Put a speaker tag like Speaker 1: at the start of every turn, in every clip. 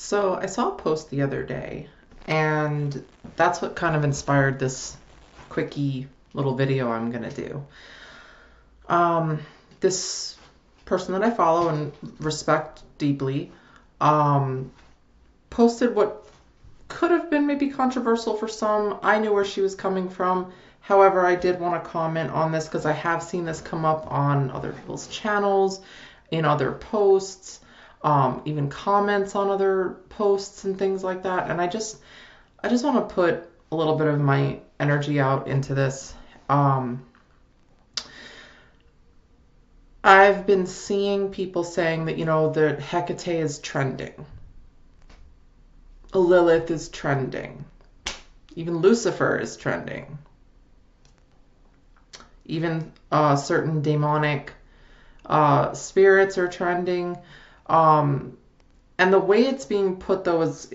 Speaker 1: So I saw a post the other day, and that's what kind of inspired this quickie little video I'm gonna do. Um, this person that I follow and respect deeply, um, posted what could have been maybe controversial for some. I knew where she was coming from. However, I did want to comment on this because I have seen this come up on other people's channels, in other posts, even comments on other posts and things like that. And I just want to put a little bit of my energy out into this. I've been seeing people saying that, the Hecate is trending. Lilith is trending. Even Lucifer is trending. Even certain demonic spirits are trending. And the way it's being put, though, is,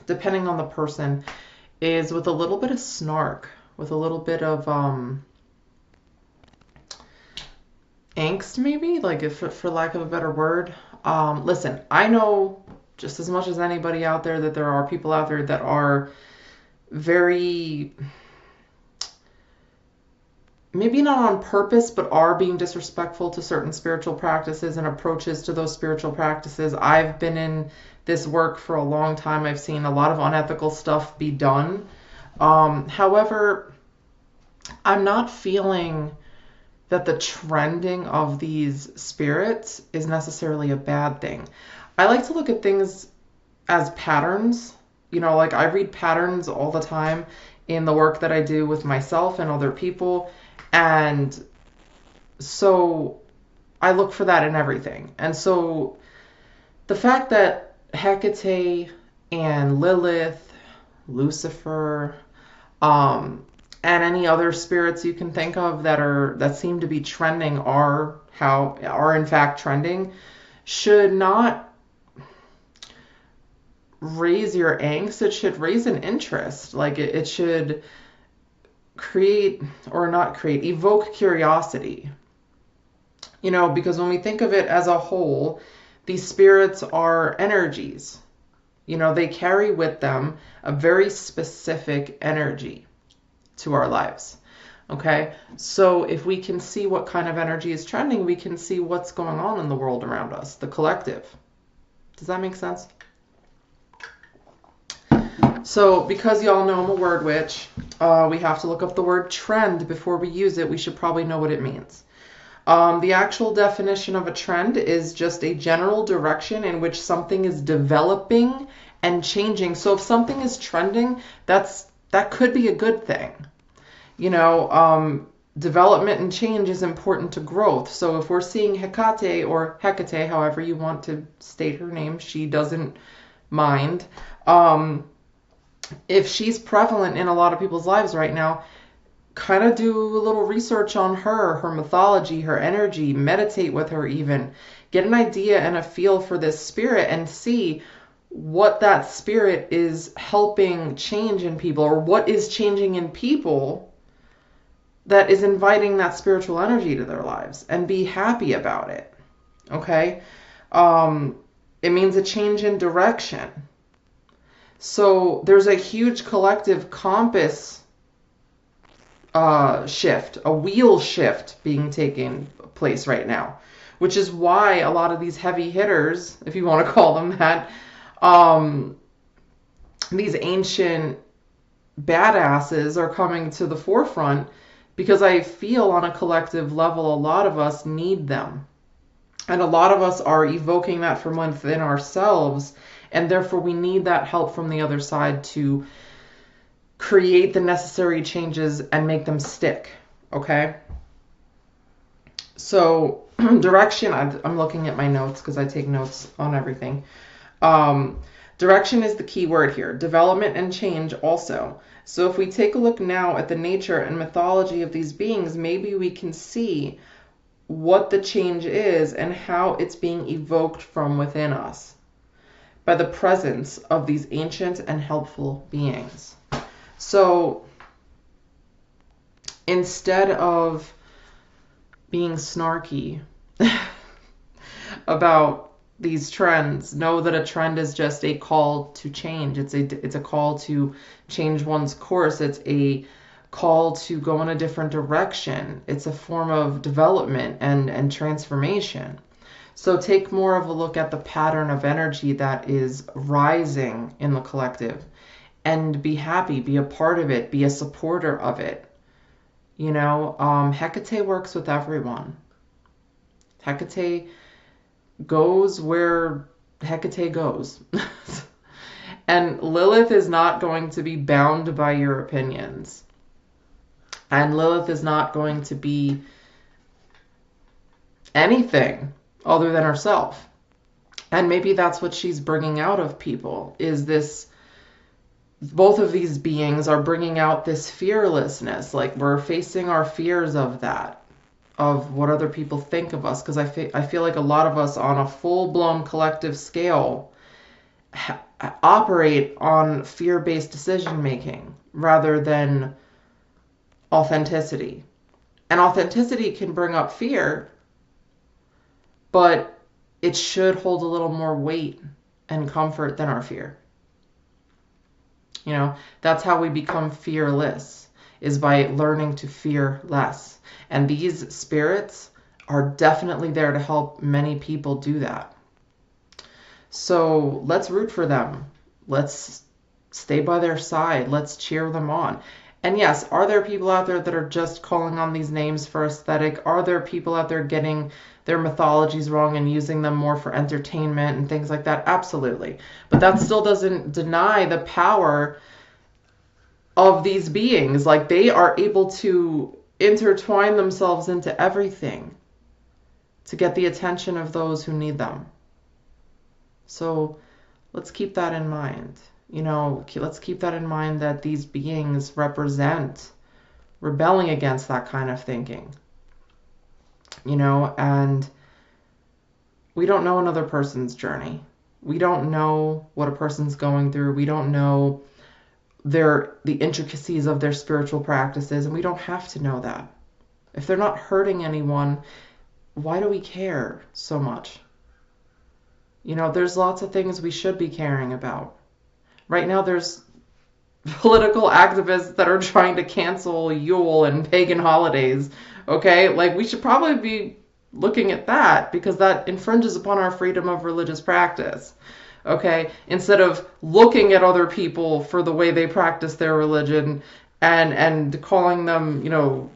Speaker 1: depending on the person, is with a little bit of snark, with a little bit of angst, maybe, like, if for lack of a better word. Listen, I know just as much as anybody out there that there are people out there that are very, maybe not on purpose, but are being disrespectful to certain spiritual practices and approaches to those spiritual practices. I've been in this work for a long time. I've seen a lot of unethical stuff be done. However, I'm not feeling that the trending of these spirits is necessarily a bad thing. I like to look at things as patterns. Like, I read patterns all the time in the work that I do with myself and other people. And so I look for that in everything. And so the fact that Hecate and Lilith, Lucifer, and any other spirits you can think of that seem to be trending are in fact trending, should not raise your angst. It should raise an interest. Like, it should evoke curiosity. Because when we think of it as a whole, these spirits are energies. They carry with them a very specific energy to our lives. Okay? So if we can see what kind of energy is trending, we can see what's going on in the world around us, the collective. Does that make sense? So, because y'all know I'm a word witch, we have to look up the word trend before we use it. We should probably know what it means. The actual definition of a trend is just a general direction in which something is developing and changing. So if something is trending, that could be a good thing. Development and change is important to growth. So if we're seeing Hecate, or Hecate, however you want to state her name, she doesn't mind. If she's prevalent in a lot of people's lives right now, kind of do a little research on her mythology, her energy, meditate with her even. Get an idea and a feel for this spirit and see what that spirit is helping change in people, or what is changing in people that is inviting that spiritual energy to their lives, and be happy about it. Okay? It means a change in direction. So there's a huge collective compass shift, a wheel shift being taken place right now, which is why a lot of these heavy hitters, if you want to call them that, these ancient badasses are coming to the forefront, because I feel on a collective level a lot of us need them. And a lot of us are evoking that from within ourselves, and therefore we need that help from the other side to create the necessary changes and make them stick. Okay? So, direction, I'm looking at my notes because I take notes on everything. Direction is the key word here. Development and change also. So if we take a look now at the nature and mythology of these beings, maybe we can see what the change is and how it's being evoked from within us by the presence of these ancient and helpful beings. So instead of being snarky about these trends. Know that a trend is just a call to change. It's a call to change one's course. It's a call to go in a different direction. It's a form of development and transformation. So take more of a look at the pattern of energy that is rising in the collective and be happy, be a part of it, be a supporter of it. You know, Hecate works with everyone. Hecate goes where Hecate goes. And Lilith is not going to be bound by your opinions. And Lilith is not going to be anything other than herself. And maybe that's what she's bringing out of people, is this, both of these beings are bringing out this fearlessness. Like, we're facing our fears of that, of what other people think of us. Because I feel like a lot of us on a full-blown collective scale operate on fear-based decision-making rather than authenticity. And authenticity can bring up fear, but it should hold a little more weight and comfort than our fear. You know, that's how we become fearless, is by learning to fear less. And these spirits are definitely there to help many people do that. So let's root for them. Let's stay by their side. Let's cheer them on. And yes, are there people out there that are just calling on these names for aesthetic? Are there people out there getting their mythologies wrong and using them more for entertainment and things like that? Absolutely. But that still doesn't deny the power of these beings. Like, they are able to intertwine themselves into everything to get the attention of those who need them. So let's keep that in mind. You know, let's keep that in mind, that these beings represent rebelling against that kind of thinking. You know, and we don't know another person's journey. We don't know what a person's going through. We don't know the intricacies of their spiritual practices, and we don't have to know that. If they're not hurting anyone, why do we care so much? You know, there's lots of things we should be caring about. Right now, there's political activists that are trying to cancel Yule and pagan holidays. Okay, like, we should probably be looking at that, because that infringes upon our freedom of religious practice. Okay, instead of looking at other people for the way they practice their religion and calling them, you know,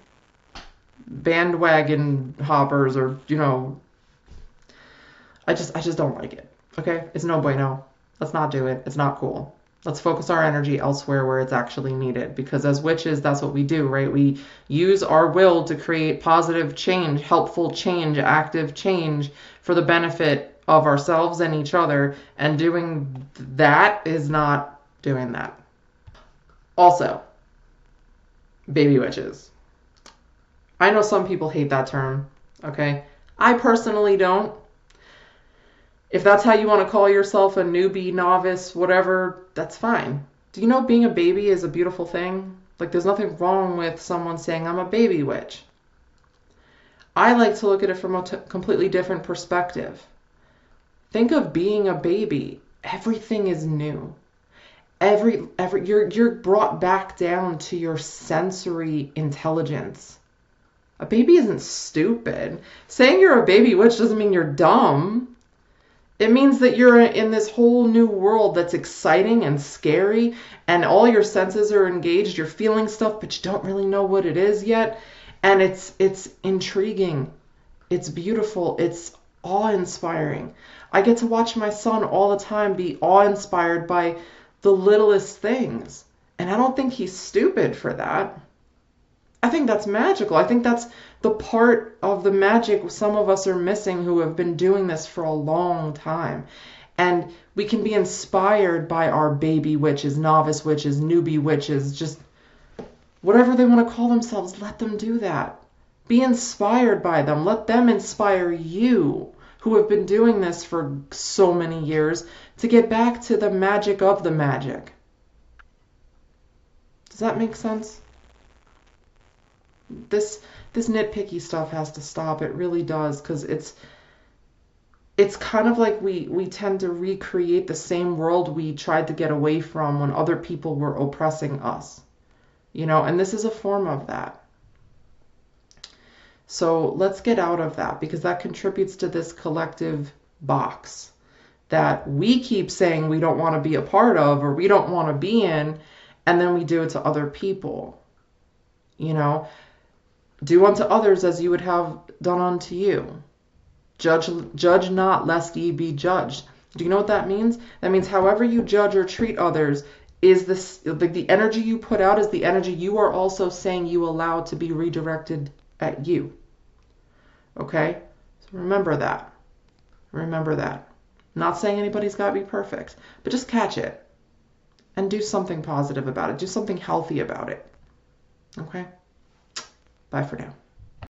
Speaker 1: bandwagon hoppers, or, you know, I just don't like it. Okay, it's no bueno. Let's not do it. It's not cool. Let's focus our energy elsewhere where it's actually needed, because as witches, that's what we do, right? We use our will to create positive change, helpful change, active change for the benefit of ourselves and each other, and doing that is not doing that. Also, baby witches. I know some people hate that term, okay? I personally don't. If that's how you want to call yourself, a newbie, novice, whatever, that's fine. Do you know being a baby is a beautiful thing? Like, there's nothing wrong with someone saying, I'm a baby witch. I like to look at it from a completely different perspective. Think of being a baby. Everything is new. You're brought back down to your sensory intelligence. A baby isn't stupid. Saying you're a baby witch doesn't mean you're dumb. It means that you're in this whole new world that's exciting and scary, and all your senses are engaged. You're feeling stuff, but you don't really know what it is yet. And it's intriguing. It's beautiful. It's awe-inspiring. I get to watch my son all the time be awe-inspired by the littlest things. And I don't think he's stupid for that. I think that's magical. I think that's the part of the magic some of us are missing, who have been doing this for a long time. And we can be inspired by our baby witches, novice witches, newbie witches, just whatever they want to call themselves. Let them do that. Be inspired by them. Let them inspire you, who have been doing this for so many years, to get back to the magic of the magic. Does that make sense? This nitpicky stuff has to stop. It really does, because it's kind of like we tend to recreate the same world we tried to get away from when other people were oppressing us, and this is a form of that. So let's get out of that, because that contributes to this collective box that we keep saying we don't want to be a part of or we don't want to be in, and then we do it to other people. Do unto others as you would have done unto you. Judge not, lest ye be judged. Do you know what that means? That means however you judge or treat others is the energy you put out is the energy you are also saying you allow to be redirected at you. Okay? So remember that. Remember that. I'm not saying anybody's got to be perfect, but just catch it and do something positive about it. Do something healthy about it. Okay? Bye for now.